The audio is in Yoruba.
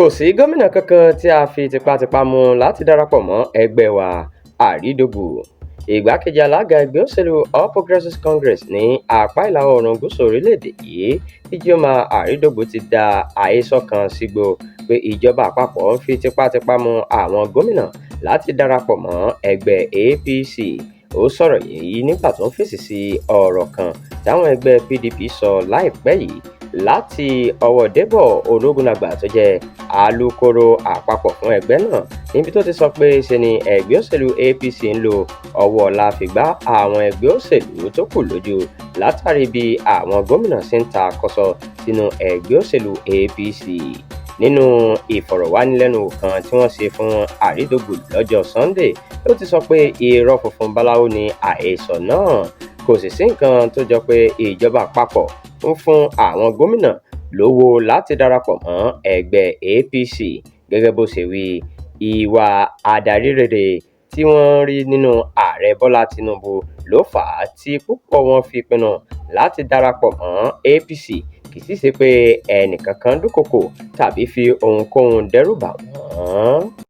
kò sí gómìnà kankan tí a fi tipátipá mú láti darapọ̀ mọ́ ẹgbẹ́ wa àrídògbò. Ìgbákejì alága ẹgbẹ́ òṣèlú All Progressives Congress ní apá ìlà oòrùn gúúsù orílẹ̀-èdè yìí Ijeoma Àrídògbò ti da àhesọ kan sígbó pé ìjọba àpapọ̀ ń fi tipátipá mú àwọn gómìnà láti darapọ̀ mọ́ ẹgbẹ́ APC. Ó sọ̀rọ̀ yìí nígbà tó ń fèsì sí ọ̀rọ̀ kan táwọn ẹgbẹ́ PDP sọ láìpẹ́ yìí láti ọwọ́ Débọ̀ Ológunàgbà tó jẹ́ alukoro àpapọ̀ fún ẹgbẹ́ náà, níbi tó ti sọ pé ṣe ni ẹgbẹ́ òṣèlú APC ń lo ọwọ́ ọ̀la fi gbá àwọn ẹgbẹ́ òṣèlú tó kù lójú látàrí bí àwọn gómìnà ṣe ń ta kọ́sọ́ sínú ẹgbẹ́ òṣèlú APC. Nínú ìfọ̀rọ̀wánilẹ́nuwò kan tí wọ́n ṣe fún Àrídògbò lọ́jọ́ Sunday, ó ti sọ pé irọ́ funfun báláwo ni àhesọ náà. Kò sì sí nǹkan tó jọ pé ìjọba àpapọ̀ ń fún àwọn gómìnà lówó láti darapọ̀ mọ́ ẹgbẹ́ APC. Gẹ́gẹ́ bó ṣe wí, ìwà adarí rere tí wọ́n rí nínú ààrẹ Bọ́lá Tinubu ló fà á tí púpọ̀ wọn fi pinnu láti darapọ̀ mọ́ APC, kì í sì ṣe pé ẹnìkankan dúnkòokò tàbí fi ohunkóhun dẹ́rù bà wọ́n.